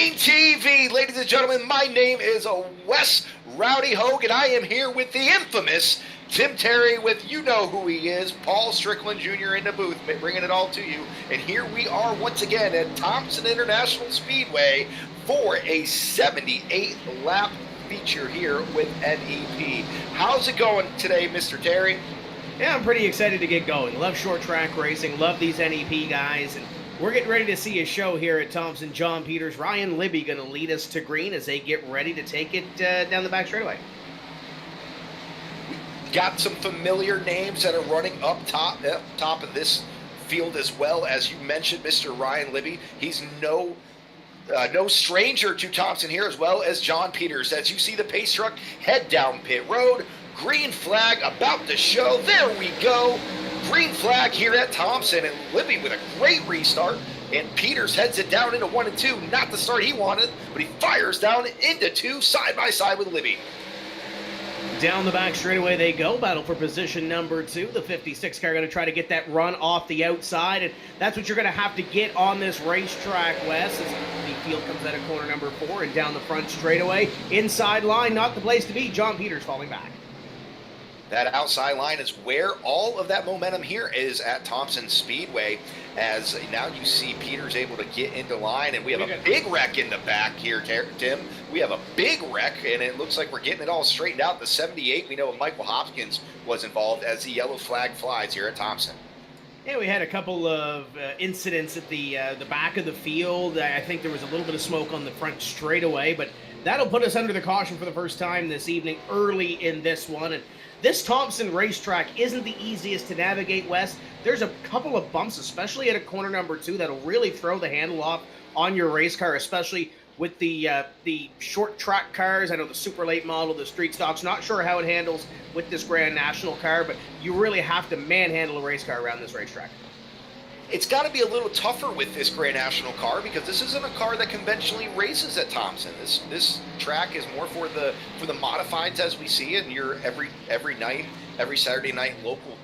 Vidane TV, ladies and gentlemen, my name is Wes Rowdy Hogue, and I am here with the infamous Tim Terry with you know who he is, Paul Strickland Jr. in the booth, bringing it all to you. And here we are once again at Thompson International Speedway for a 78 lap feature here with NEP. How's it going today, Mr. Terry? Yeah, I'm pretty excited to get going. Love short track racing, love these NEP guys, and we're getting ready to see a show here at Thompson. John Peters, Ryan Libby going to lead us to green as they get ready to take it down the back straightaway. Got some familiar names that are running up top of this field as well. As you mentioned, Mr. Ryan Libby, he's no stranger to Thompson here, as well as John Peters. As you see the pace truck head down pit road, green flag about to show. There we go. Green flag here at Thompson, and Libby with a great restart, and Peters heads it down into 1 and 2. Not the start he wanted, but he fires down into 2 side by side with Libby. Down the back straightaway they go. Battle for position number 2. The 56 car going to try to get that run off the outside, and that's what you're going to have to get on this racetrack, Wes, as the field comes out of corner number 4 and down the front straightaway. Inside line, not the place to be. John Peters falling back. That outside line is where all of that momentum here is at Thompson Speedway, as now you see Peters able to get into line, and we have a big wreck in the back here, Tim. We have a big wreck, and it looks like we're getting it all straightened out. The 78, we know Michael Hopkins was involved as the yellow flag flies here at Thompson. Yeah, we had a couple of incidents at the back of the field. I think there was a little bit of smoke on the front straightaway, but that'll put us under the caution for the first time this evening, early in this one. And this Thompson racetrack isn't the easiest to navigate, Wes. There's a couple of bumps, especially at a corner number 2, that'll really throw the handle off on your race car, especially with the short track cars. I know the super late model, the street stocks, not sure how it handles with this Grand National car, but you really have to manhandle a race car around this racetrack. It's got to be a little tougher with this Grand National car, because this isn't a car that conventionally races at Thompson. This track is more for the modifieds as we see it, and your every Saturday night local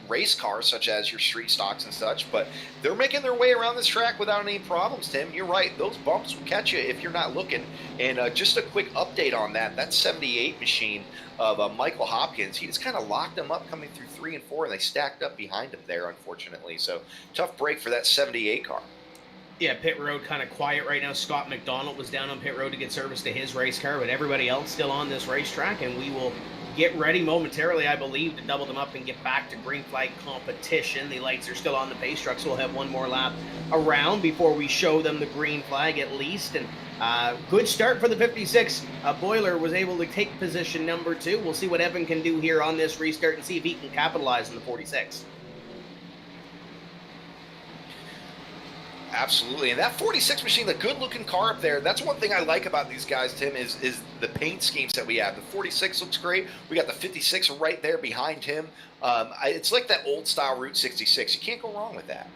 race cars, such as your street stocks and such. But they're making their way around this track without any problems, Tim. You're right. Those bumps will catch you if you're not looking. And just a quick update on that 78 machine of Michael Hopkins, he just kind of locked them up coming through 3 and 4, and they stacked up behind him there, unfortunately. So tough break for that 78 car. Yeah, pit road kind of quiet right now. Scott McDonald was down on pit road to get service to his race car, but everybody else still on this racetrack, and we will get ready momentarily, I believe, to double them up and get back to green flag competition. The lights are still on the pace truck, so we'll have one more lap around before we show them the green flag at least. And good start for the 56. Boiler was able to take position number 2. We'll see what Evan can do here on this restart and see if he can capitalize on the 46. Absolutely, and that 46 machine, the good-looking car up there, that's one thing I like about these guys, Tim, is the paint schemes that we have. The 46 looks great. We got the 56 right there behind him. It's like that old-style Route 66. You can't go wrong with that.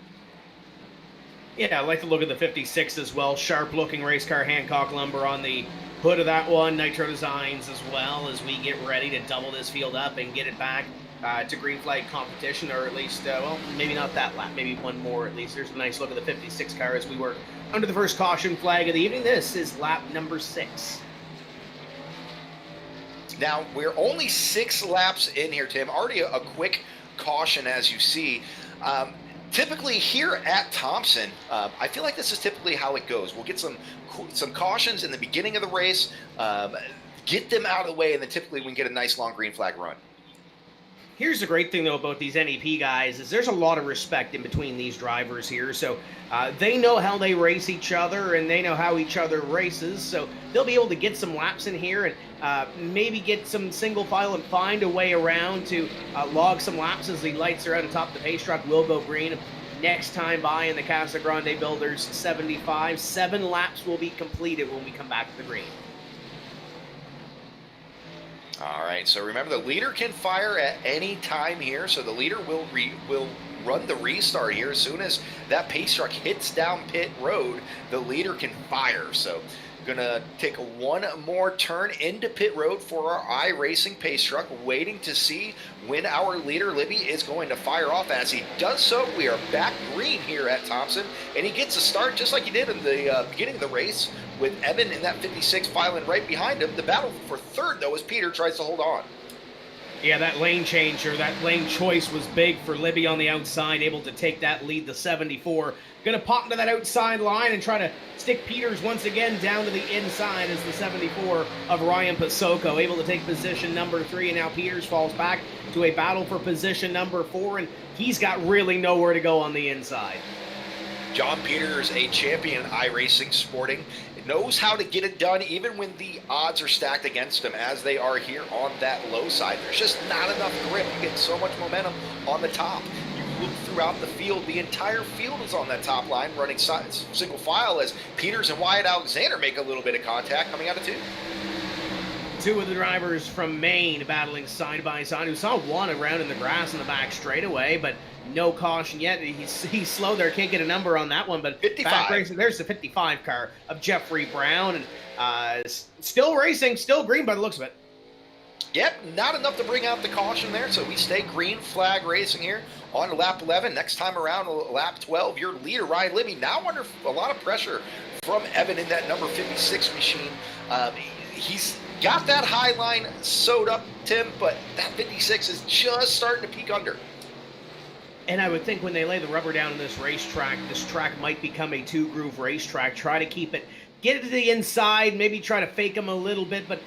Yeah, I like the look of the 56 as well. Sharp-looking race car, Hancock lumber on the hood of that one. Nitro Designs as well, as we get ready to double this field up and get it back to green flag competition, or at least, well, maybe not that lap, maybe one more at least. There's a nice look at the 56 car as we work under the first caution flag of the evening. This is lap number 6. Now, we're only 6 laps in here, Tim. Already a quick caution, as you see. Typically here at Thompson, I feel like this is typically how it goes. We'll get some cautions in the beginning of the race, get them out of the way, and then typically we can get a nice long green flag run. Here's the great thing, though, about these NEP guys is there's a lot of respect in between these drivers here. So they know how they race each other, and they know how each other races. So they'll be able to get some laps in here and maybe get some single file and find a way around to log some laps as the lights are out on top of the pace truck. Will go green next time by in the Casagrand Builders 75. 7 laps will be completed when we come back to the green. All right, so remember the leader can fire at any time here, so the leader will run the restart here. As soon as that pace truck hits down pit road, the leader can fire. So Gonna take one more turn into pit road for our iRacing pace truck, waiting to see when our leader, Libby, is going to fire off. As he does so, we are back green here at Thompson, and he gets a start just like he did in the beginning of the race with Evan in that 56 filing right behind him. The battle for third, though, as Peter tries to hold on. Yeah, that lane change, or that lane choice, was big for Libby on the outside, able to take that lead, the 74. Going to pop into that outside line and try to stick Peters once again down to the inside as the 74 of Ryan Pasoko, able to take position number 3, and now Peters falls back to a battle for position number 4, and he's got really nowhere to go on the inside. John Peters, a champion iRacing sporting, knows how to get it done even when the odds are stacked against him, as they are here on that low side. There's just not enough grip. You get so much momentum on the top. You look throughout the field, the entire field is on that top line running single file as Peters and Wyatt Alexander make a little bit of contact coming out of 2. Two of the drivers from Maine battling side by side. We saw one around in the grass in the back straightaway, but no caution yet. He's slow there. Can't get a number on that one, but 55. Back racing. There's the 55 car of Jeffrey Brown, and still racing, still green by the looks of it. Yep, not enough to bring out the caution there, so we stay green flag racing here on to lap 11. Next time around, lap 12, your leader, Ryan Libby, now under a lot of pressure from Evan in that number 56 machine. He's got that high line sewed up, Tim, but that 56 is just starting to peek under. And I would think when they lay the rubber down in this racetrack, this track might become a 2-groove racetrack. Try to keep it, get it to the inside, maybe try to fake them a little bit, but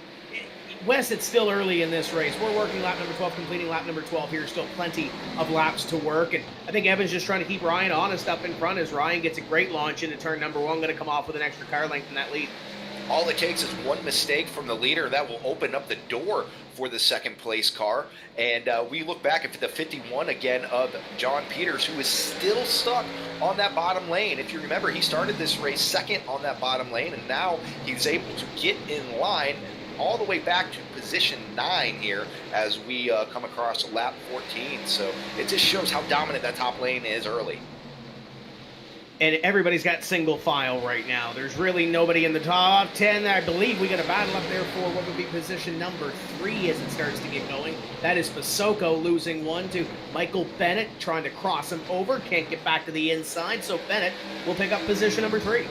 Wes, it's still early in this race. We're working lap number 12, completing lap number 12 here. Still plenty of laps to work, and I think Evan's just trying to keep Ryan honest up in front as Ryan gets a great launch into turn number 1, going to come off with an extra car length in that lead. All it takes is one mistake from the leader that will open up the door for the second place car. And we look back at the 51 again of John Peters, who is still stuck on that bottom lane. If you remember, he started this race second on that bottom lane, and now he's able to get in line all the way back to position 9 here as we come across lap 14. So it just shows how dominant that top lane is early. And everybody's got single file right now. There's really nobody in the top 10. I believe we got a battle up there for what would be position number 3 as it starts to get going. That is Pasoko losing one to Michael Bennett, trying to cross him over. Can't get back to the inside, so Bennett will pick up position number 3.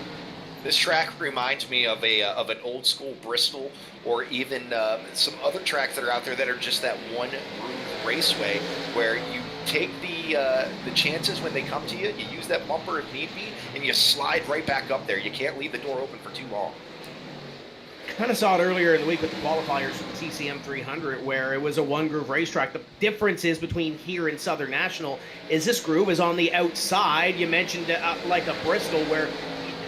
This track reminds me of an old school Bristol, or even some other tracks that are out there that are just that one groove raceway where you take the chances when they come to you. You use that bumper if need be, and you slide right back up there. You can't leave the door open for too long. Kind of saw it earlier in the week with the qualifiers for the TCM 300, where it was a one-groove racetrack. The difference is between here and Southern National is this groove is on the outside. You mentioned like a Bristol, where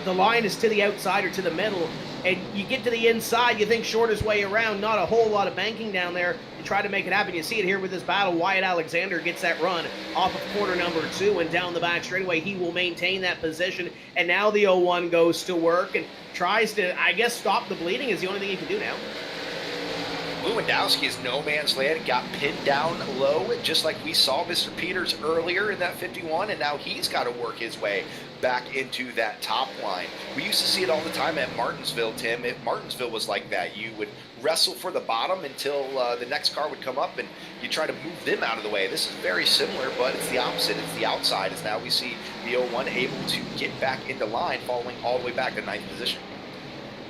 the line is to the outside or to the middle, and you get to the inside, you think shortest way around, not a whole lot of banking down there to try to make it happen. You see it here with this battle. Wyatt Alexander gets that run off of corner number 2 and down the back straightaway. He will maintain that position, and now the 01 goes to work and tries to, I guess, stop the bleeding is the only thing he can do now. Lewandowski is no man's land, got pinned down low, just like we saw Mr. Peters earlier in that 51, and now he's got to work his way back into that top line. We used to see it all the time at Martinsville, Tim. Martinsville was like that. You would wrestle for the bottom until the next car would come up, and you try to move them out of the way. This is very similar, but it's the opposite. It's the outside, as now we see the 01 able to get back into line, following all the way back to 9th position.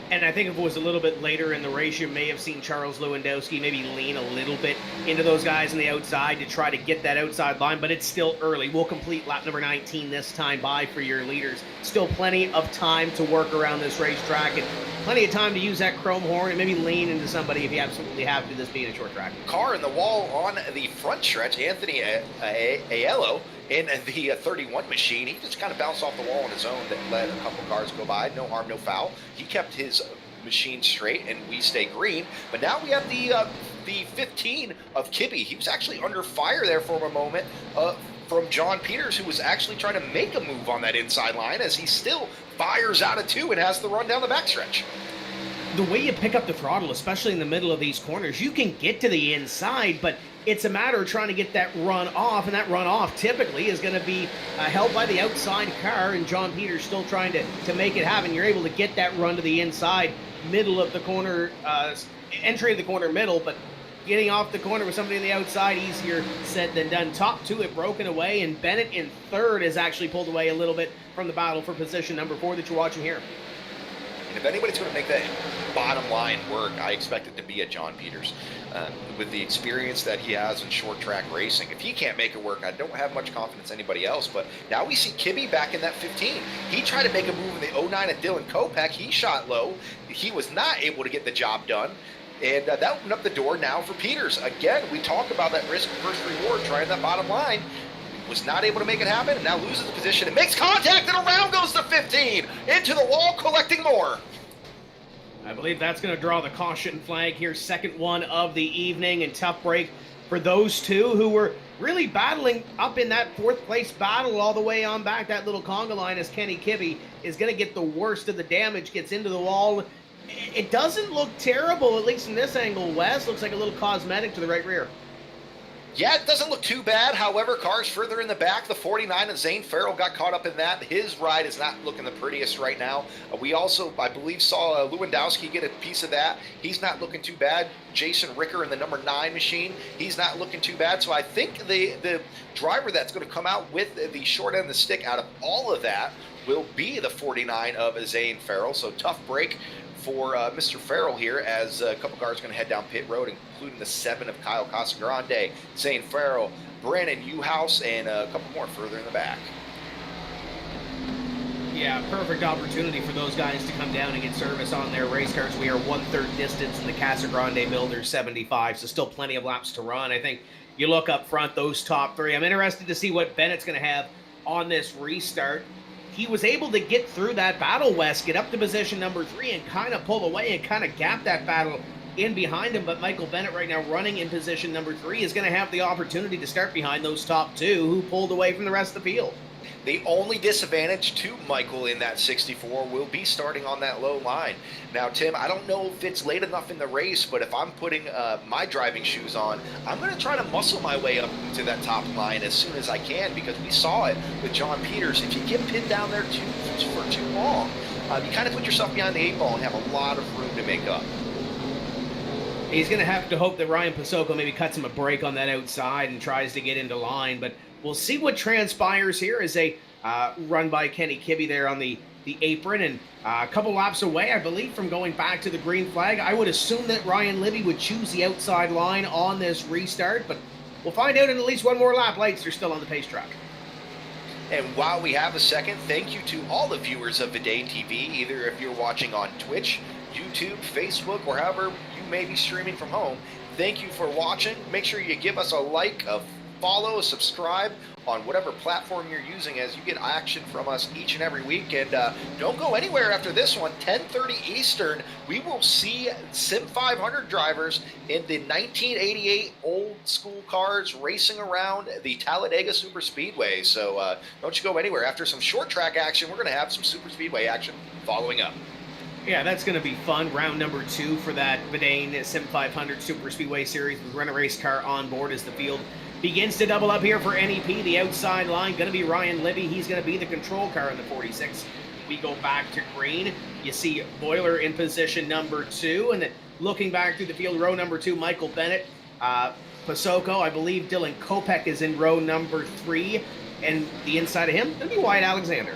And I think if it was a little bit later in the race, you may have seen Charles Lewandowski maybe lean a little bit into those guys on the outside to try to get that outside line, but it's still early. We'll complete lap number 19 this time by for your leaders. Still plenty of time to work around this racetrack, and plenty of time to use that chrome horn and maybe lean into somebody if you absolutely have to, this being a short track. Car in the wall on the front stretch, Anthony Aiello in the 31 machine. He just kind of bounced off the wall on his own that let a couple cars go by. No harm, no foul. He kept his machine straight, and we stay green. But now we have the 15 of Kibbe. He was actually under fire there for a moment from John Peters, who was actually trying to make a move on that inside line, as he still fires out of 2 and has to run down the backstretch. The way you pick up the throttle, especially in the middle of these corners, you can get to the inside, but It's a matter of trying to get that run off, and that run off typically is going to be held by the outside car, and John Peters still trying to make it happen. You're able to get that run to the inside, middle of the corner, entry of the corner middle, but getting off the corner with somebody on the outside, easier said than done. Top two it broken away, and Bennett in third has actually pulled away a little bit from the battle for position number 4 that you're watching here. And if anybody's going to make that bottom line work, I expect it to be a John Peters. With the experience that he has in short track racing, if he can't make it work, I don't have much confidence in anybody else. But now we see Kibbe back in that 15. He tried to make a move in the 09 at Dylan Kopech. He shot low. He was not able to get the job done. And that opened up the door now for Peters. Again, we talk about that risk versus reward, trying that bottom line. Was not able to make it happen, and now loses the position. It makes contact, and around goes the 15. Into the wall, collecting more. I believe that's going to draw the caution flag here. Second one of the evening, and tough break for those two who were really battling up in that fourth place battle all the way on back. That little conga line as Kenny Kibbe is going to get the worst of the damage, gets into the wall. It doesn't look terrible, at least in this angle, Wes. Looks like a little cosmetic to the right rear. Yeah, it doesn't look too bad. However, cars further in the back, the 49 of Zane Farrell got caught up in that. His ride is not looking the prettiest right now. We also, I believe, saw Lewandowski get a piece of that. He's not looking too bad. Jason Ricker in the number 9 machine, he's not looking too bad. So I think the driver that's going to come out with the short end of the stick out of all of that will be the 49 of Zane Farrell. So tough break for Mr. Farrell here, as a couple cars are going to head down pit road, including the 7 of Kyle Casagrande, Zane Farrell, Brandon Uhouse, and a couple more further in the back. Yeah, perfect opportunity for those guys to come down and get service on their race cars. We are 1/3 distance in the Casagrande Builder 75, so still plenty of laps to run. I think you look up front, those top 3. I'm interested to see what Bennett's going to have on this restart. He was able to get through that battle, West, get up to position number 3 and kind of pull away and kind of gap that battle in behind him. But Michael Bennett right now running in position number 3 is going to have the opportunity to start behind those top 2 who pulled away from the rest of the field. The only disadvantage to Michael in that 64 will be starting on that low line. Now, Tim, I don't know if it's late enough in the race, but if I'm putting my driving shoes on, I'm going to try to muscle my way up to that top line as soon as I can, because we saw it with John Peters. If you get pinned down there for too long, you kind of put yourself behind the 8 ball and have a lot of room to make up. He's going to have to hope that Ryan Pasoko maybe cuts him a break on that outside and tries to get into line, but we'll see what transpires here as they run by Kenny Kibbe there on the apron, and a couple laps away, I believe, from going back to the green flag. I would assume that Ryan Libby would choose the outside line on this restart, but we'll find out in at least one more lap. Lights are still on the pace track. And while we have a second, thank you to all the viewers of Vidane TV, either if you're watching on Twitch, YouTube, Facebook, or however you may be streaming from home. Thank you for watching. Make sure you give us a like, a follow, subscribe on whatever platform you're using, as you get action from us each and every week. And don't go anywhere after this one. 10:30 Eastern, we will see Sim 500 drivers in the 1988 old school cars racing around the Talladega Super Speedway. So don't you go anywhere. After some short track action, we're going to have some Super Speedway action following up. Yeah, that's going to be fun. Round number 2 for that Vidane Sim 500 Super Speedway Series with Rent a Race car on board as the field begins to double up here for NEP. The outside line going to be Ryan Libby. He's going to be the control car in the 46. We go back to green. You see Boiler in position number 2. And then looking back through the field, row number 2, Michael Bennett. Pasoko, I believe Dylan Kopech is in row number 3. And the inside of him, going to be Wyatt Alexander.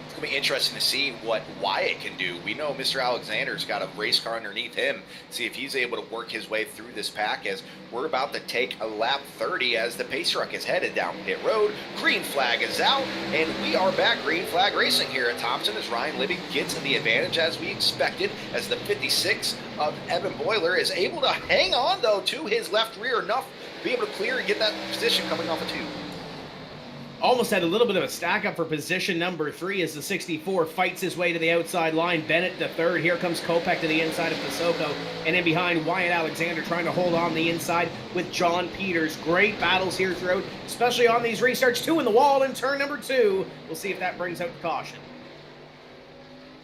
It's going to be interesting to see what Wyatt can do. We know Mr. Alexander's got a race car underneath him. See if he's able to work his way through this pack, as we're about to take a lap 30 as the pace truck is headed down pit road. Green flag is out, and we are back green flag racing here at Thompson as Ryan Libby gets the advantage as we expected, as the 56 of Evan Boiler is able to hang on, though, to his left rear enough to be able to clear and get that position coming off a 2. Almost had a little bit of a stack up for position number 3 as the 64 fights his way to the outside line. Bennett the 3rd. Here comes Kopech to the inside of Pasoko. And in behind, Wyatt Alexander trying to hold on the inside with John Peters. Great battles here throughout, especially on these restarts. 2 in the wall in turn number 2. We'll see if that brings out the caution.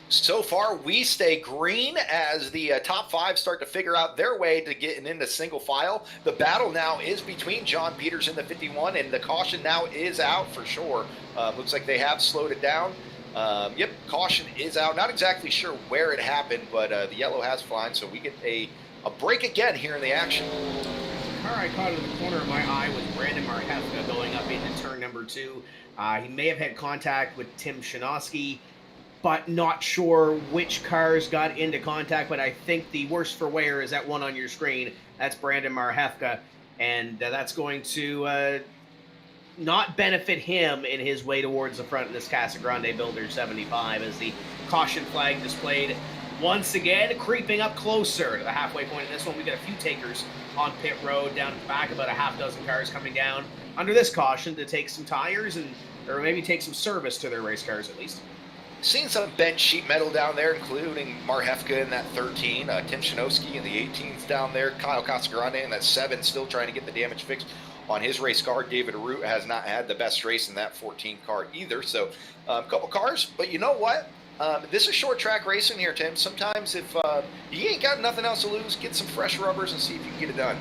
So far, we stay green as the top 5 start to figure out their way to getting into single file. The battle now is between John Peters and the 51, and the caution now is out for sure. Looks like they have slowed it down. Yep, caution is out. Not exactly sure where it happened, but the yellow has flying, so we get a break again here in the action. The car I caught in the corner of my eye was Brandon Marhefka going up into turn number 2. He may have had contact with Tim Shinosky, but not sure which cars got into contact. But I think the worst for wear is that one on your screen. That's Brandon Marhefka, and that's going to not benefit him in his way towards the front in this Casagrand Builder 75 as the caution flag displayed once again, creeping up closer to the halfway point in this one. We got a few takers on pit road down at the back, about a half dozen cars coming down under this caution to take some tires or maybe take some service to their race cars at least. Seeing some bench sheet metal down there, including Marhefka in that 13, Tim Shinosky in the 18s down there, Kyle Casagrande in that 7, still trying to get the damage fixed on his race car. David Arute has not had the best race in that 14 car either. So a couple cars, but you know what? This is short track racing here, Tim. Sometimes if you ain't got nothing else to lose, get some fresh rubbers and see if you can get it done.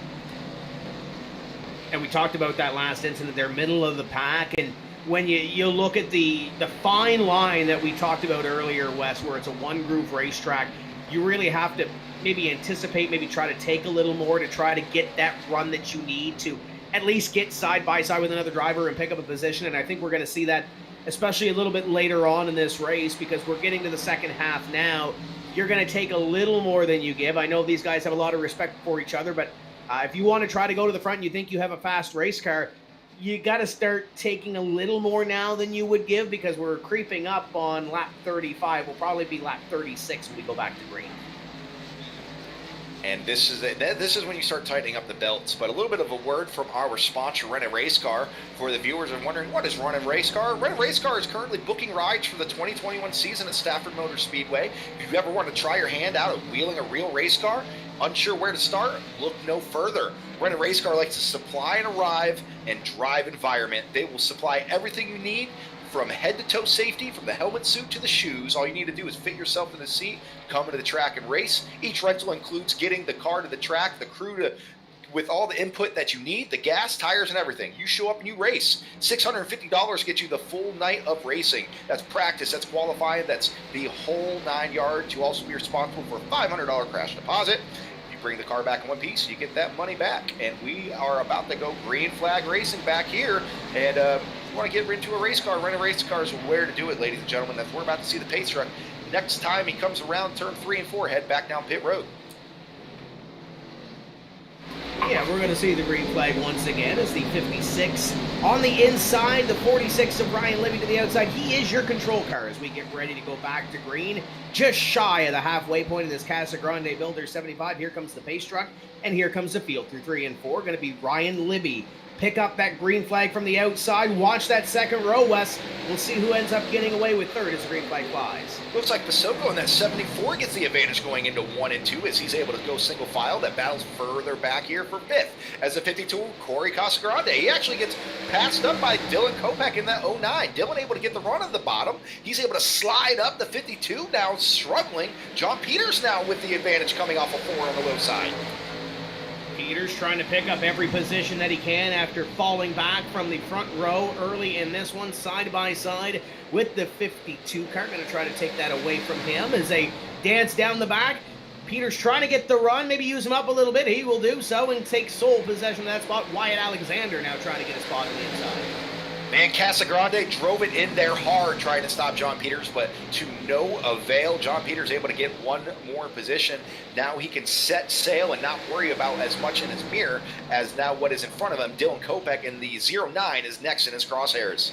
And we talked about that last incident. They're middle of the pack, and when you look at the fine line that we talked about earlier, Wes, where it's a one-groove racetrack, you really have to maybe anticipate, maybe try to take a little more to try to get that run that you need to at least get side by side with another driver and pick up a position. And I think we're going to see that especially a little bit later on in this race, because we're getting to the second half now. You're going to take a little more than you give. I know these guys have a lot of respect for each other, but if you want to try to go to the front and you think you have a fast race car, you got to start taking a little more now than you would give, because we're creeping up on lap 35. We'll probably be lap 36 when we go back to green. And this is when you start tightening up the belts. But a little bit of a word from our sponsor, Rent a Race Car. For the viewers are wondering, what is Rent a Race Car? Rent a Race Car is currently booking rides for the 2021 season at Stafford Motor Speedway. If you ever want to try your hand out at wheeling a real race car, unsure where to start, look no further. Rent a Race Car likes to supply and arrive and drive environment. They will supply everything you need, from head-to-toe safety, from the helmet suit to the shoes. All you need to do is fit yourself in the seat, come into the track and race. Each rental includes getting the car to the track, the crew with all the input that you need, the gas, tires, and everything. You show up and you race. $650 gets you the full night of racing. That's practice, that's qualifying, that's the whole 9 yards. You also be responsible for a $500 crash deposit. Bring the car back in one piece, you get that money back. And we are about to go green flag racing back here. And if you want to get into a race car, Rent a Race Car is where to do it, ladies and gentlemen. We're about to see the pace truck. Next time he comes around turn 3 and 4, head back down pit road. Yeah, we're going to see the green flag once again as the 56 on the inside, the 46 of Ryan Libby to the outside. He is your control car as we get ready to go back to green, just shy of the halfway point of this Casagrande Builder 75. Here comes the pace truck, and here comes the field through 3 and 4. Going to be Ryan Libby. Pick up that green flag from the outside. Watch that second row, Wes. We'll see who ends up getting away with third as the green flag flies. Looks like Pasoko in that 74 gets the advantage going into 1 and 2 as he's able to go single file. That battles further back here for 5th. As the 52, Corey Casagrande. He actually gets passed up by Dylan Kopech in that 09. Dylan able to get the run at the bottom. He's able to slide up the 52, now struggling. John Peters now with the advantage coming off a 4 on the low side. Peters trying to pick up every position that he can after falling back from the front row early in this one, side by side with the 52 car. Going to try to take that away from him as they dance down the back. Peters trying to get the run, maybe use him up a little bit. He will do so and take sole possession of that spot. Wyatt Alexander now trying to get a spot on the inside. Man, Casagrande drove it in there hard trying to stop John Peters, but to no avail. John Peters able to get one more position. Now he can set sail and not worry about as much in his mirror as now what is in front of him. Dylan Kopech in the 09 is next in his crosshairs.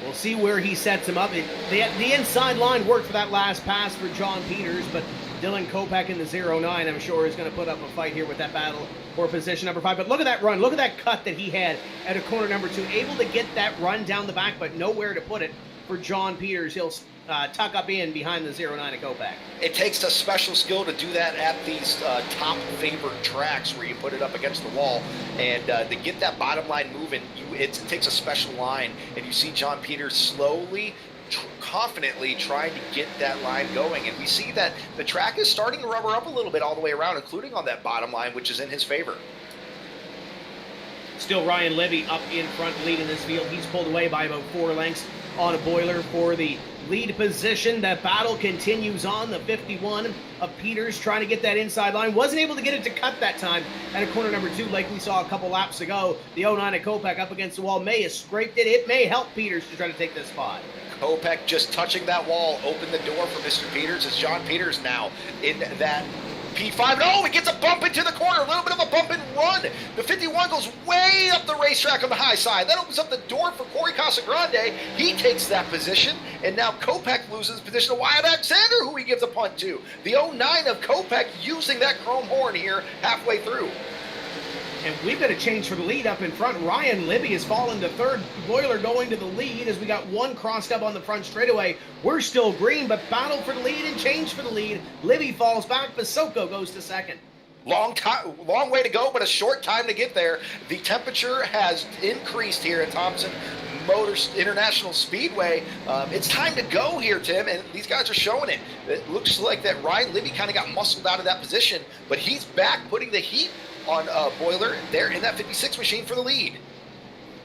We'll see where he sets him up. The inside line worked for that last pass for John Peters, but Dylan Kopech in the 09, I'm sure, is going to put up a fight here with that battle for position number 5. But look at that run. Look at that cut that he had at a corner number 2. Able to get that run down the back, but nowhere to put it for John Peters. He'll tuck up in behind the 09 of Kopech. It takes a special skill to do that at these top favored tracks where you put it up against the wall. And to get that bottom line moving, it takes a special line. And you see John Peters slowly confidently trying to get that line going. And we see that the track is starting to rubber up a little bit all the way around, including on that bottom line, which is in his favor. Still Ryan Libby up in front leading this field. He's pulled away by about 4 lengths on a Boiler for the lead position. That battle continues on. The 51 of Peters trying to get that inside line. Wasn't able to get it to cut that time at a corner number 2 like we saw a couple laps ago. The 09 of Kopeck up against the wall may have scraped it. It may help Peters to try to take this spot. Kopeck just touching that wall opened the door for Mr. Peters as John Peters now in that P5. Oh, he gets a bump into the corner, a little bit of a bump and run. The 51 goes way up the racetrack on the high side. That opens up the door for Corey Casagrand. He takes that position, and now Kopeck loses position to Wyatt Alexander, who he gives a punt to. The 09 of Kopeck using that chrome horn here halfway through. And we've got a change for the lead up in front. Ryan Libby has fallen to third. Boiler going to the lead as we got one crossed up on the front straightaway. We're still green, but battle for the lead and change for the lead. Libby falls back. Basoko goes to second. Long way to go, but a short time to get there. The temperature has increased here at Thompson International Speedway. It's time to go here, Tim, and these guys are showing it. It looks like that Ryan Libby kind of got muscled out of that position, but he's back putting the heat on Boiler there in that 56 machine for the lead.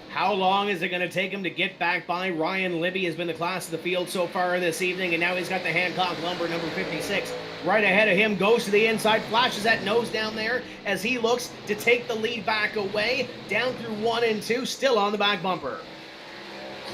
How long is it going to take him to get back by? Ryan Libby has been the class of the field so far this evening, and now he's got the Hancock Lumber number 56 right ahead of him, goes to the inside, flashes that nose down there as he looks to take the lead back away, down through 1 and 2, still on the back bumper.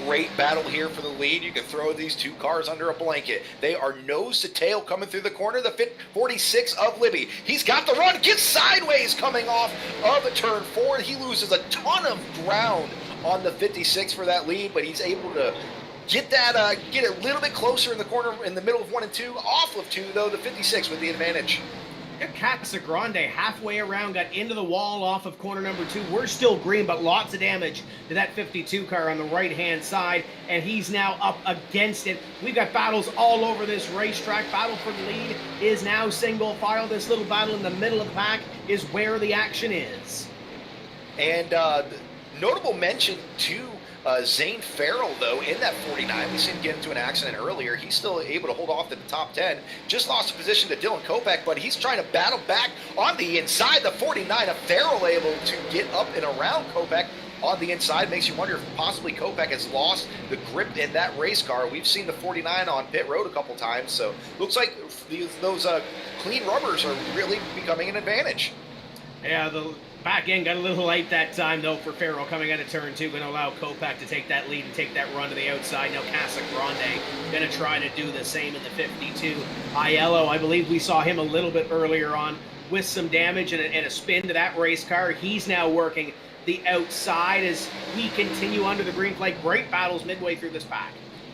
Great battle here for the lead. You can throw these two cars under a blanket. They are nose to tail coming through the corner. The 46 of Libby. He's got the run, gets sideways coming off of the turn 4. He loses a ton of ground on the 56 for that lead, but he's able to get that, get it a little bit closer in the corner in the middle of 1 and 2. Off of 2, though, the 56 with the advantage. Casagrand halfway around got into the wall off of corner number 2. We're still green, but lots of damage to that 52 car on the right-hand side, and he's now up against it. We've got battles all over this racetrack. Battle for the lead is now single file. This little battle in the middle of the pack is where the action is. And notable mention to Zane Farrell, though, in that 49. We seen him get into an accident earlier. He's still able to hold off to the top 10. Just lost a position to Dylan Kopeck, but he's trying to battle back on the inside. The 49 of Farrell able to get up and around Kopeck on the inside. Makes you wonder if possibly Kopeck has lost the grip in that race car. We've seen the 49 on pit road a couple times, so looks like those clean rubbers are really becoming an advantage. Yeah, the back end got a little light that time, though, for Farrell coming out of turn 2. Going to allow Kopeck to take that lead and take that run to the outside. Now Casagrand going to try to do the same in the 52. Aiello, I believe we saw him a little bit earlier on with some damage and a spin to that race car. He's now working the outside as we continue under the green flag. Great battles midway through this pack.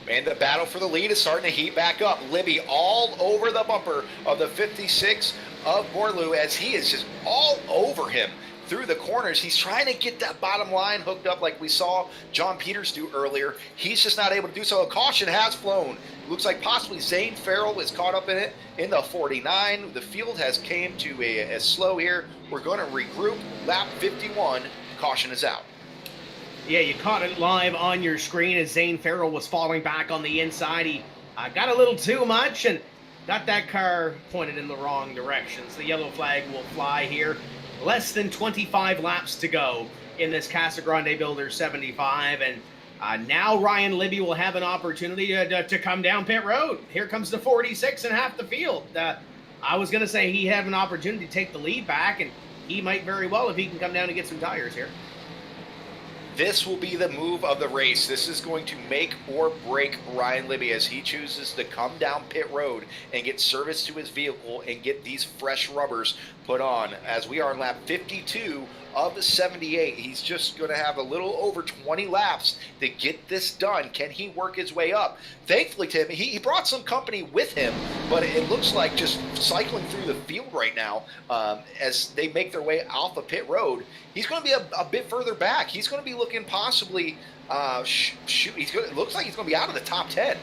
And the battle for the lead is starting to heat back up. Libby all over the bumper of the 56 of Borlu as he is just all over him through the corners. He's trying to get that bottom line hooked up like we saw John Peters do earlier. He's just not able to do so. A caution has flown. It looks like possibly Zane Farrell is caught up in it in the 49. The field has came to a slow here. We're going to regroup. Lap 51. Caution is out. Yeah, you caught it live on your screen as Zane Farrell was falling back on the inside. He got a little too much and got that car pointed in the wrong direction. So the yellow flag will fly here. Less than 25 laps to go in this Casagrande Builder 75. And now Ryan Libby will have an opportunity to come down pit road. Here comes the 46 and half the field. I was going to say he had an opportunity to take the lead back, and he might very well if he can come down and get some tires here. This will be the move of the race. This is going to make or break Ryan Libby as he chooses to come down pit road and get service to his vehicle and get these fresh rubbers put on. As we are in lap 52 of the 78, he's just going to have a little over 20 laps to get this done. Can he work his way up? Thankfully, Tim, he brought some company with him, but it looks like just cycling through the field right now as they make their way off of pit road. He's going to be a bit further back. He's going to be looking possibly, it looks like he's going to be out of the top 10.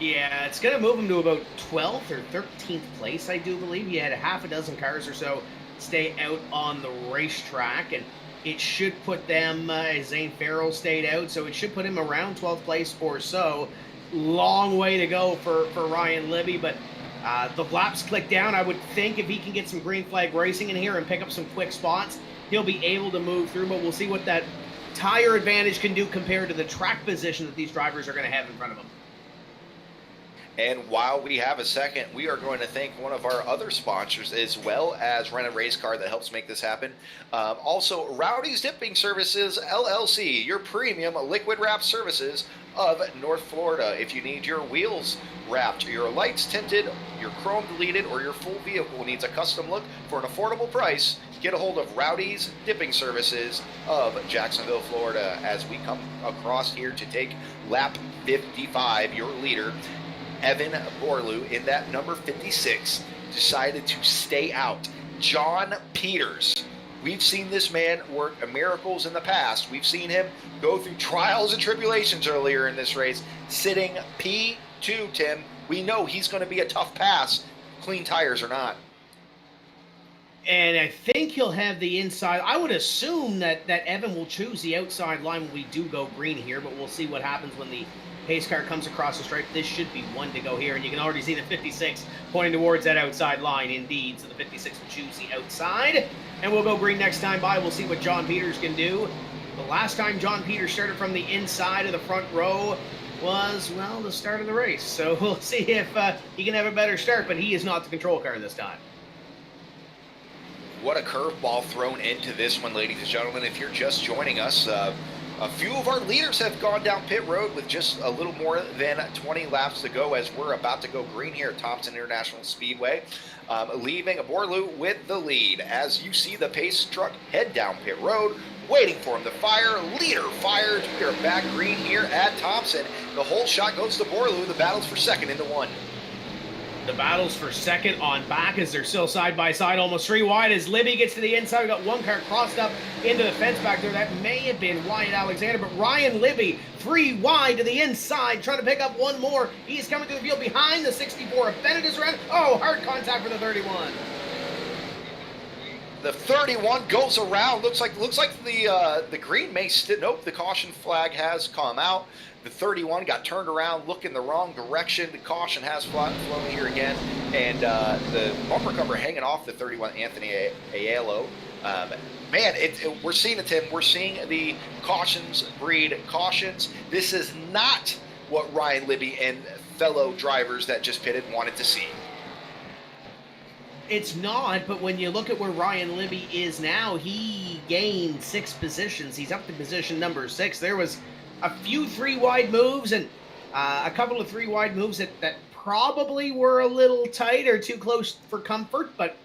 Yeah, it's going to move him to about 12th or 13th place, I do believe. He had a half a dozen cars or so stay out on the racetrack, and it should put them, Zane Farrell stayed out, so it should put him around 12th place or so. Long way to go for Ryan Libby, but the laps click down. I would think if he can get some green flag racing in here and pick up some quick spots, he'll be able to move through, but we'll see what that tire advantage can do compared to the track position that these drivers are going to have in front of them. And while we have a second, we are going to thank one of our other sponsors as well as Rent a Race Car that helps make this happen. Also, Rowdy's Dipping Services, LLC, your premium liquid wrap services of North Florida. If you need your wheels wrapped, your lights tinted, your chrome deleted, or your full vehicle needs a custom look for an affordable price, get a hold of Rowdy's Dipping Services of Jacksonville, Florida. As we come across here to take lap 55, your leader, Evan Borlew, in that number 56, decided to stay out. John Peters. We've seen this man work miracles in the past. We've seen him go through trials and tribulations earlier in this race, sitting P2, Tim. We know he's going to be a tough pass, clean tires or not. And I think he'll have the inside. I would assume that Evan will choose the outside line when we do go green here, but we'll see what happens when the pace car comes across the stripe. This should be one to go here, and you can already see the 56 pointing towards that outside line indeed. So the 56 will choose the outside, and we'll go green next time by. We'll see what John Peters can do. The last time John Peters started from the inside of the front row was, well, the start of the race. So we'll see if he can have a better start, but he is not the control car this time. What a curveball thrown into this one, ladies and gentlemen. If you're just joining us, a few of our leaders have gone down pit road with just a little more than 20 laps to go as we're about to go green here at Thompson International Speedway, leaving Borlew with the lead. As you see the pace truck head down pit road, waiting for him to fire. Leader fires. We are back green here at Thompson. The whole shot goes to Borlew. The battle's for second into one. The battles for second on back as they're still side by side, almost three wide as Libby gets to the inside. We got one car crossed up into the fence back there. That may have been Wyatt Alexander, but Ryan Libby, three wide to the inside, trying to pick up one more. He's coming to the field behind the 64. If Bennett is around, oh, hard contact for the 31. The 31 goes around. Looks like the green may nope. The caution flag has come out. The 31 got turned around, looking the wrong direction. The caution has flown here again, and the bumper cover hanging off the 31, Anthony Aiello. Man, we're seeing it, Tim. We're seeing the cautions breed cautions. This is not what Ryan Libby and fellow drivers that just pitted wanted to see. It's not, but when you look at where Ryan Libby is now, he gained 6 positions. He's up to position number 6. There was a few 3-wide moves and a couple of 3-wide moves that probably were a little tight or too close for comfort, but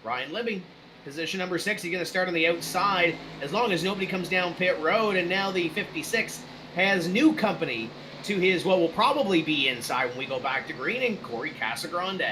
Ryan Libby, position number 6, he's going to start on the outside as long as nobody comes down pit road, and now the 56 has new company to his, what will probably be inside when we go back to green, and Corey Casagrand.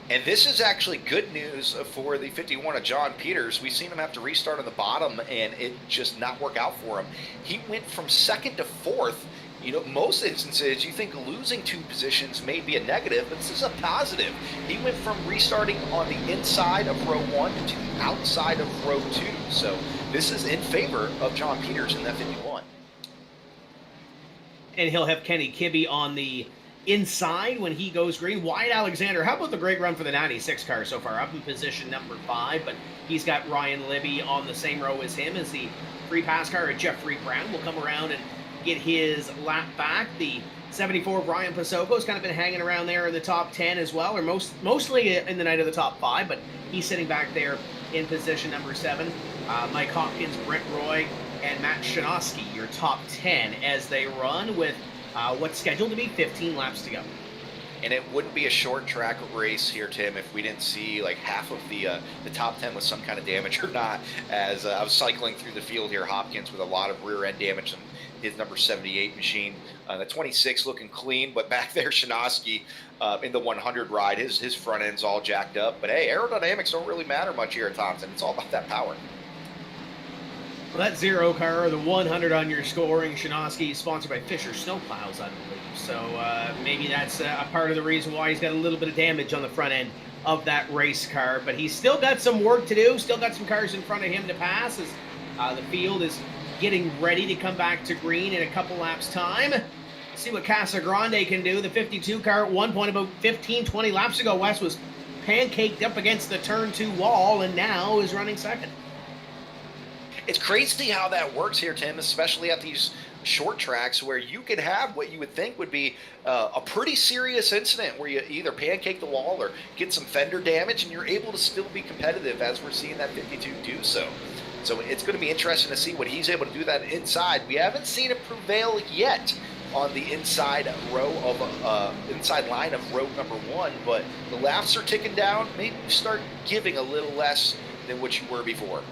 And this is actually good news for the 51 of John Peters. We've seen him have to restart on the bottom and it just not work out for him. He went from second to fourth. You know, most instances you think losing 2 positions may be a negative, but this is a positive. He went from restarting on the inside of row 1 to the outside of row 2. So this is in favor of John Peters in that 51. And he'll have Kenny Kibbe on the inside when he goes green. Wyatt Alexander, how about the great run for the 96 car so far? Up in position number 5, but he's got Ryan Libby on the same row as him as the free pass car. Jeffrey Brown will come around and get his lap back. The 74 of Ryan Pasoko's kind of been hanging around there in the top 10 as well, or mostly in the night of the top 5, but he's sitting back there in position number 7. Mike Hopkins, Brent Roy, and Matt Shinosky, your top 10 as they run with what's scheduled to be 15 laps to go. And it wouldn't be a short track race here, Tim, if we didn't see like half of the top 10 with some kind of damage or not. As I was cycling through the field here, Hopkins with a lot of rear end damage on his number 78 machine. The 26 looking clean, but back there, Shinosky in the 100 ride, his front end's all jacked up. But hey, aerodynamics don't really matter much here at Thompson. It's all about that power. Well, that 0 car, the 100 on your scoring, Shinosky, sponsored by Fisher Snowplows, I believe. So maybe that's a part of the reason why he's got a little bit of damage on the front end of that race car. But he's still got some work to do, still got some cars in front of him to pass as The field is getting ready to come back to green in a couple laps' time. See what Casagrand can do. The 52 car at one point about 15, 20 laps ago, Wes, was pancaked up against the turn 2 wall and now is running second. It's crazy how that works here, Tim, especially at these short tracks where you can have what you would think would be a pretty serious incident where you either pancake the wall or get some fender damage and you're able to still be competitive, as we're seeing that 52 do so. So it's going to be interesting to see what he's able to do that inside. We haven't seen it prevail yet on the inside row of inside line of row number 1, but the laps are ticking down. Maybe you start giving a little less than what you were before.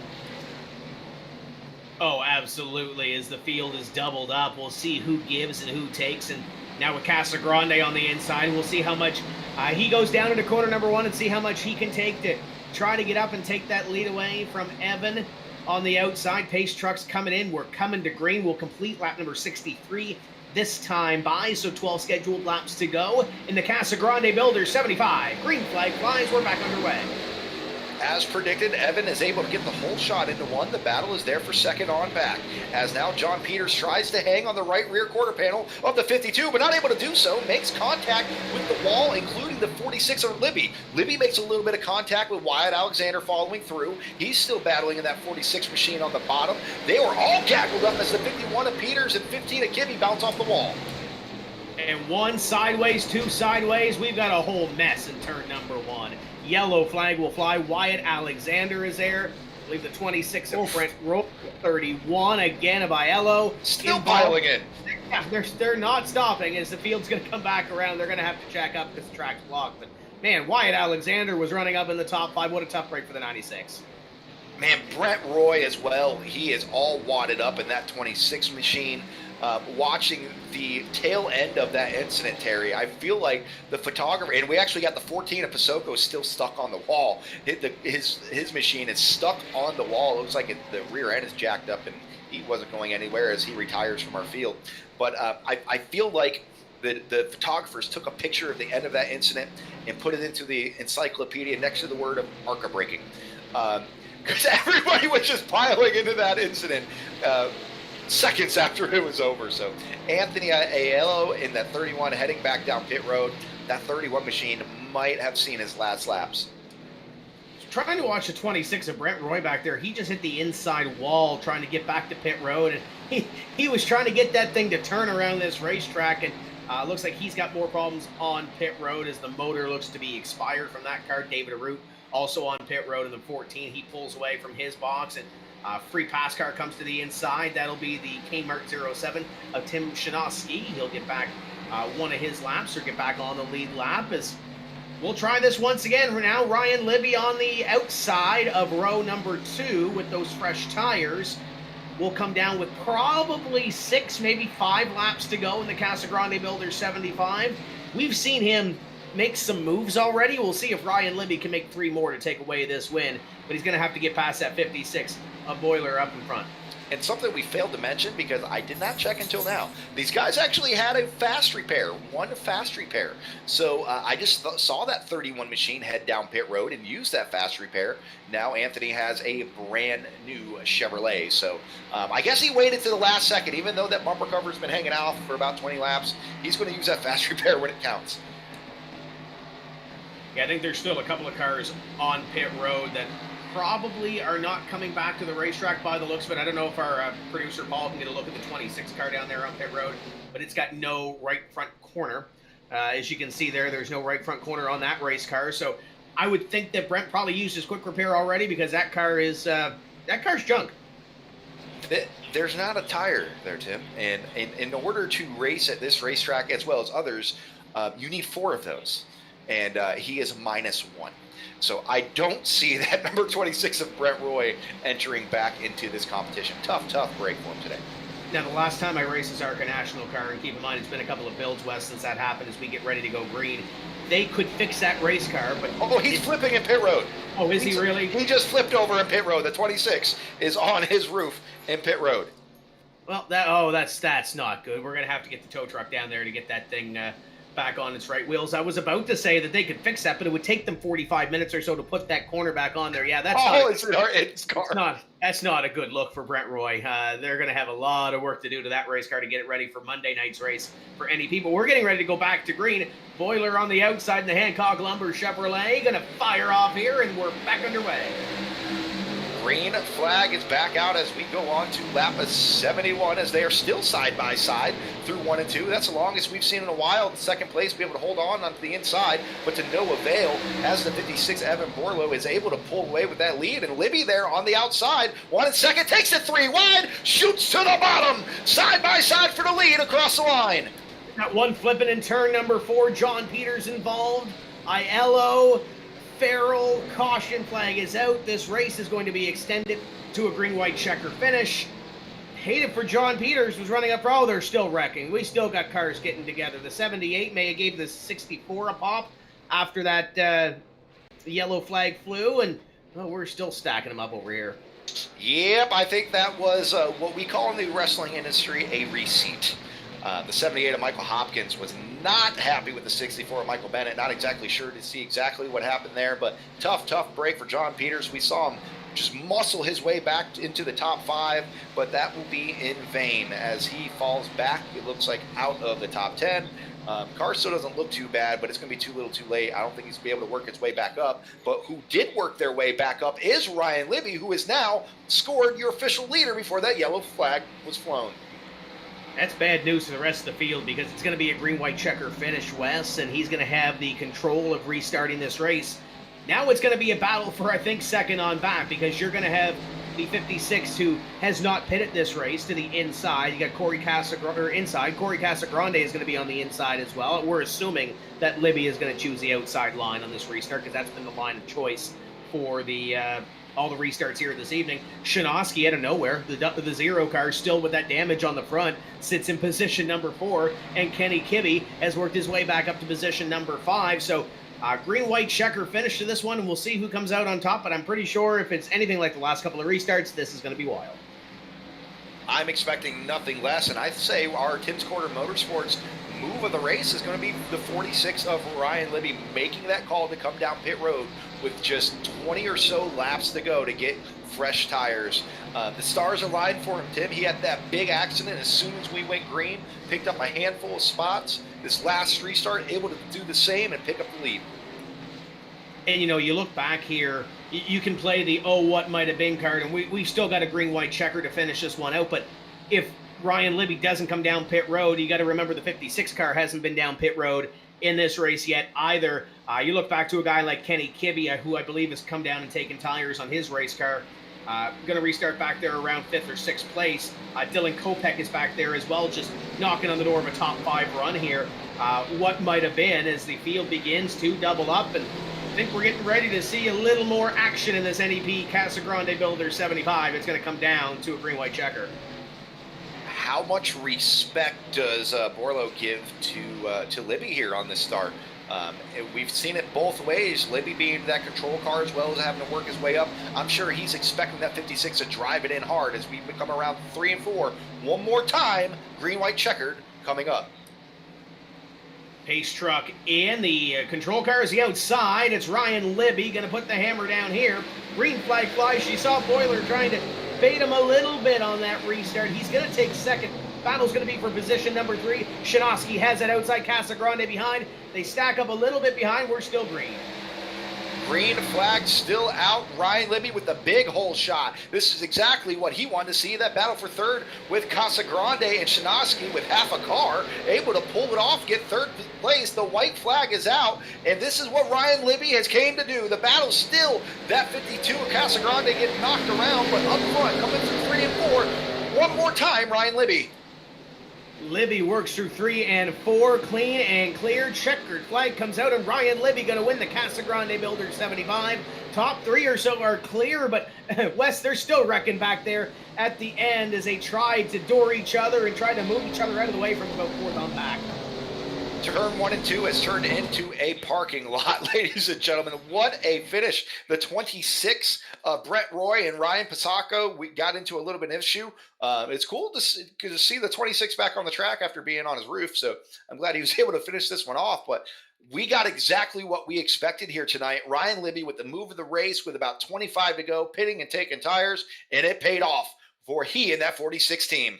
Oh, absolutely. As the field is doubled up, we'll see who gives and who takes. And now with Casagrand on the inside, we'll see how much he goes down into corner number 1 and see how much he can take to try to get up and take that lead away from Evan on the outside. Pace trucks coming in. We're coming to green. We'll complete lap number 63 this time by, so 12 scheduled laps to go in the Casagrand Builders 75. Green flag flies. We're back underway. As predicted, Evan is able to get the whole shot into 1. The battle is there for second on back. As now John Peters tries to hang on the right rear quarter panel of the 52, but not able to do so. Makes contact with the wall, including the 46 of Libby. Libby makes a little bit of contact with Wyatt Alexander following through. He's still battling in that 46 machine on the bottom. They were all gaggled up as the 51 of Peters and 15 of Gibby bounce off the wall. And 1 sideways, 2 sideways. We've got a whole mess in turn number 1. Yellow flag will fly. Wyatt Alexander is there. I believe the 26 of Brent Rowe. 31 again of Aiello. Still piling in. Yeah, they're not stopping as the field's going to come back around. They're going to have to check up because the track's blocked. But, man, Wyatt Alexander was running up in the top 5. What a tough break for the 96. Man, Brent Roy as well. He is all wadded up in that 26 machine. Watching the tail end of that incident, Terry, I feel like the photographer, and we actually got the 14 of Pasoko still stuck on the wall. His machine is stuck on the wall. It looks like the rear end is jacked up and he wasn't going anywhere as he retires from our field. But I feel like the photographers took a picture of the end of that incident and put it into the encyclopedia next to the word of ARCA braking. Because everybody was just piling into that incident seconds after it was over. So Anthony Aiello in that 31 heading back down pit road. That 31 machine might have seen his last laps. Trying to watch the 26 of Brent Roy back there. He just hit the inside wall trying to get back to pit road. And he was trying to get that thing to turn around this racetrack. And looks like he's got more problems on pit road as the motor looks to be expired from that car. David Arute also on pit road in the 14. He pulls away from his box and free pass car comes to the inside. That'll be the Kmart 07 of Tim Shinosky. He'll get back one of his laps or get back on the lead lap as we'll try this once again. For now, Ryan Libby on the outside of row number 2 with those fresh tires. We'll come down with probably 6, maybe 5 laps to go in the Casagrande Builder 75. We've seen him make some moves already. We'll see if Ryan Libby can make 3 more to take away this win, but he's going to have to get past that 56 a Boiler up in front. And something we failed to mention, because I did not check until now, these guys actually had a fast repair, one fast repair. So I just saw that 31 machine head down pit road and use that fast repair. Now Anthony has a brand new Chevrolet. So I guess he waited to the last second, even though that bumper cover's been hanging out for about 20 laps. He's going to use that fast repair when it counts. Yeah, I think there's still a couple of cars on pit road that probably are not coming back to the racetrack by the looks of it. I don't know if our producer Paul can get a look at the 26 car down there on pit road, but it's got no right front corner. As you can see there's no right front corner on that race car. So I would think that Brent probably used his quick repair already because that car is that car's junk. There's not a tire there, Tim, and in order to race at this racetrack as well as others, you need 4 of those, and he is -1. So I don't see that number 26 of Brent Roy entering back into this competition. Tough break for him today. Now, the last time I raced this ARCA National car, and keep in mind it's been a couple of builds, Wes, since that happened as we get ready to go green, they could fix that race car, but... Oh, he's flipping in pit road. Oh, is he really? He just flipped over in pit road. The 26 is on his roof in pit road. Well, that's not good. We're going to have to get the tow truck down there to get that thing back on its right wheels. I was about to say that they could fix that, but it would take them 45 minutes or so to put that corner back on there. Yeah, that's that's not a good look for Brent Roy. They're going to have a lot of work to do to that race car to get it ready for Monday night's race for NEP. But we're getting ready to go back to green. Boiler on the outside in the Hancock Lumber Chevrolet. Going to fire off here, and we're back underway. Green flag is back out as we go on to lap 71 as they are still side by side through 1 and 2. That's the longest we've seen in a while. Second place, be able to hold on onto the inside, but to no avail as the 56 Evan Borlo is able to pull away with that lead. And Libby there on the outside, 1 and 2nd, takes it 3 wide, shoots to the bottom, side by side for the lead across the line. Got one flipping in turn number 4. John Peters involved. Aiello. Farrell, caution flag is out. This race is going to be extended to a green-white checker finish. Hated for John Peters, was running up. Oh, they're still wrecking. We still got cars getting together. The 78 may have gave the 64 a pop after that yellow flag flew, and we're still stacking them up over here. Yep, I think that was what we call in the wrestling industry a receipt. The 78 of Michael Hopkins was not happy with the 64 of Michael Bennett. Not exactly sure to see exactly what happened there, but tough break for John Peters. We saw him just muscle his way back into the top 5, but that will be in vain as he falls back, it looks like, out of the top 10. Car still doesn't look too bad, but it's going to be too little too late. I don't think he's going to be able to work his way back up. But who did work their way back up is Ryan Libby, who has now scored your official leader before that yellow flag was flown. That's bad news for the rest of the field because it's going to be a green-white checker finish, Wes, and he's going to have the control of restarting this race. Now it's going to be a battle for, I think, second on back because you're going to have the 56 who has not pitted this race to the inside. You got Corey Casagrande inside. Corey Casagrande is going to be on the inside as well. We're assuming that Libby is going to choose the outside line on this restart because that's been the line of choice for the all the restarts here this evening. Shinosky out of nowhere, the 0 car still with that damage on the front, sits in position number 4, and Kenny Kibbe has worked his way back up to position number 5. So green-white checker finish to this one, and we'll see who comes out on top, but I'm pretty sure if it's anything like the last couple of restarts, this is going to be wild. I'm expecting nothing less, and I'd say our Tim's Corner Motorsports move of the race is going to be the 46 of Ryan Libby making that call to come down pit road with just 20 or so laps to go to get fresh tires. The stars aligned for him, Tim. He had that big accident as soon as we went green, picked up a handful of spots. This last restart, able to do the same and pick up the lead. And, you look back here, you can play the what might have been card, and we still got a green-white checker to finish this one out. But if Ryan Libby doesn't come down pit road, you got to remember the 56 car hasn't been down pit road in this race yet either. You look back to a guy like Kenny Kibbe, who I believe has come down and taken tires on his race car. Going to restart back there around 5th or 6th place. Dylan Kopech is back there as well, just knocking on the door of a top 5 run here. What might have been as the field begins to double up, and I think we're getting ready to see a little more action in this NEP Casagrande Builder 75. It's going to come down to a green-white checker. How much respect does Borlo give to Libby here on this start? We've seen it both ways, Libby being that control car as well as having to work his way up. I'm sure he's expecting that 56 to drive it in hard as we come around 3 and 4. One more time, green-white checkered coming up. Pace truck in, the control car is the outside. It's Ryan Libby going to put the hammer down here. Green flag flies. You saw Boiler trying to bait him a little bit on that restart. He's going to take second. Battle's going to be for position number 3. Shinosky has that outside, Casagrande behind. They stack up a little bit behind. We're still green. Green flag still out. Ryan Libby with the big hole shot. This is exactly what he wanted to see, that battle for third with Casagrande and Shinosky with half a car, able to pull it off, get third place. The white flag is out, and this is what Ryan Libby has came to do. The battle's still that 52 of Casagrande getting knocked around, but up front, coming through 3 and 4. One more time, Ryan Libby. Libby works through 3 and 4, clean and clear. Checkered flag comes out, and Ryan Libby going to win the Casagrande Builder 75. Top 3 or so are clear, but Wes, they're still wrecking back there at the end as they tried to door each other and tried to move each other out of the way from about 4th on back. Turn 1 and 2 has turned into a parking lot, ladies and gentlemen. What a finish. The 26, Brett Roy and Ryan Pasacco, we got into a little bit of issue. It's cool to see the 26 back on the track after being on his roof, so I'm glad he was able to finish this one off. But we got exactly what we expected here tonight. Ryan Libby with the move of the race with about 25 to go, pitting and taking tires, and it paid off for he and that 46 team.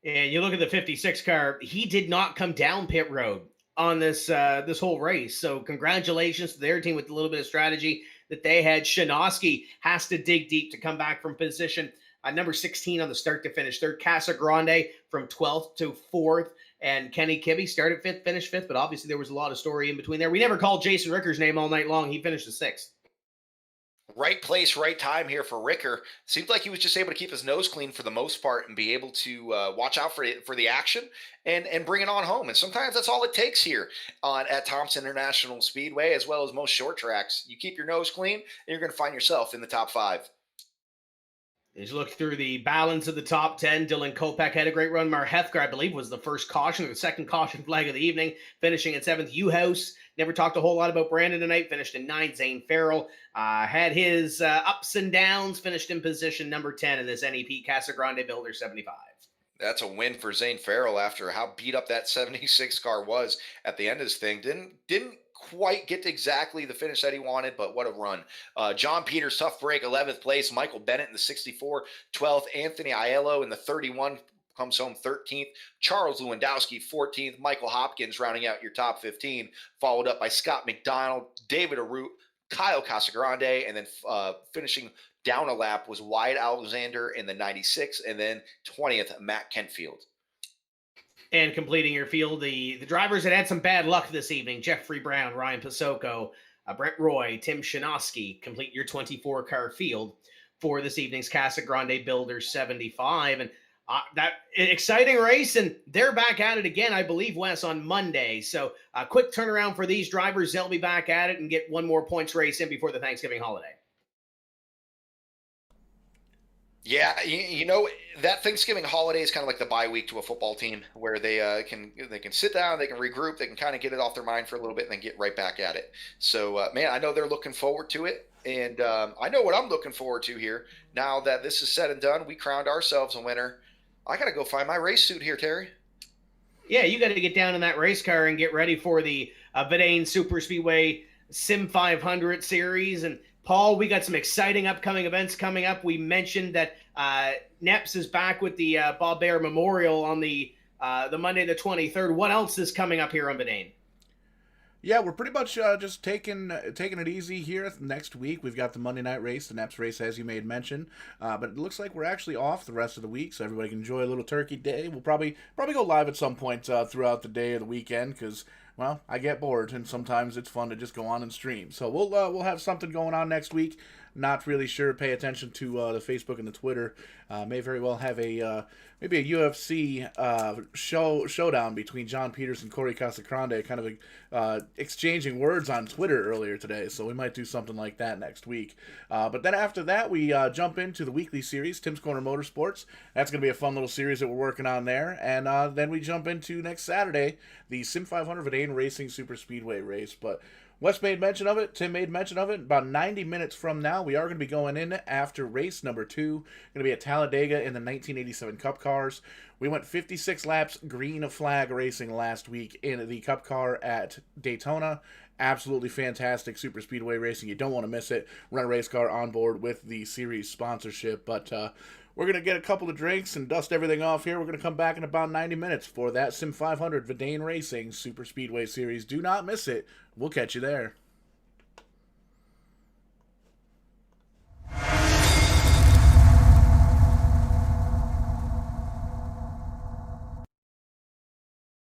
And you look at the 56 car, he did not come down pit road on this whole race. So congratulations to their team with a little bit of strategy that they had. Shinosky has to dig deep to come back from position number 16 on the start to finish third. Casagrande from 12th to 4th. And Kenny Kibbe started 5th, finished 5th, but obviously there was a lot of story in between there. We never called Jason Ricker's name all night long. He finished the 6th. Right place, right time here for Ricker. Seems like he was just able to keep his nose clean for the most part and be able to watch out for the action and bring it on home. And sometimes that's all it takes here at Thompson International Speedway, as well as most short tracks. You keep your nose clean, and you're going to find yourself in the top 5. As you look through the balance of the top 10, Dylan Kopech had a great run. Mar Hethgar, I believe, was the first caution, or the second caution flag of the evening, finishing at 7th. U-House, never talked a whole lot about Brandon tonight, finished in 9th. Zane Farrell had his ups and downs, finished in position number 10 in this NEP Casagrande Builder 75. That's a win for Zane Farrell after how beat up that 76 car was at the end of this thing. Didn't quite get to exactly the finish that he wanted, but what a run. John Peters, tough break, 11th place. Michael Bennett in the 64, 12th. Anthony Aiello in the 31, comes home 13th. Charles Lewandowski, 14th. Michael Hopkins rounding out your top 15, followed up by Scott McDonald, David Arute, Kyle Casagrande, and then finishing down a lap was Wyatt Alexander in the 96, and then 20th, Matt Kentfield. And completing your field, the drivers that had some bad luck this evening: Jeffrey Brown, Ryan Pasocco, Brett Roy, Tim Shinosky, complete your 24-car field for this evening's Casagrande Builder 75. And that exciting race, and they're back at it again, I believe, Wes, on Monday. So a quick turnaround for these drivers. They'll be back at it and get one more points race in before the Thanksgiving holiday. Yeah, you know, that Thanksgiving holiday is kind of like the bye week to a football team, where they can sit down, they can regroup, they can kind of get it off their mind for a little bit, and then get right back at it. So, man, I know they're looking forward to it, and I know what I'm looking forward to here. Now that this is said and done, we crowned ourselves a winner. I got to go find my race suit here, Terry. Yeah, you got to get down in that race car and get ready for the Vidane Super Speedway Sim 500 series. And Paul, we got some exciting upcoming events coming up. We mentioned that NEPS is back with the Bob Bear Memorial on the Monday the 23rd. What else is coming up here on Vidane? Yeah, we're pretty much just taking it easy here. Next week, we've got the Monday night race, the NEPS race, as you made mention. But it looks like we're actually off the rest of the week, so everybody can enjoy a little turkey day. We'll probably go live at some point throughout the day or the weekend, because, well, I get bored, and sometimes it's fun to just go on and stream. So we'll have something going on next week. Not really sure. Pay attention to the Facebook and the Twitter. May very well have maybe a UFC showdown between John Peters and Corey Casagrande, kind of exchanging words on Twitter earlier today. So we might do something like that next week. But then after that, we jump into the weekly series, Tim's Corner Motorsports. That's going to be a fun little series that we're working on there. And then we jump into next Saturday, the Sim 500 Vidane Racing Super Speedway race. But Wes made mention of it. Tim made mention of it. About 90 minutes from now, we are going to be going in after race number 2. Going to be at Talladega in the 1987 Cup cars. We went 56 laps green flag racing last week in the Cup car at Daytona. Absolutely fantastic super speedway racing. You don't want to miss it. Run a race car on board with the series sponsorship. But we're going to get a couple of drinks and dust everything off here. We're going to come back in about 90 minutes for that Sim 500 Vidane Racing Super Speedway Series. Do not miss it. We'll catch you there.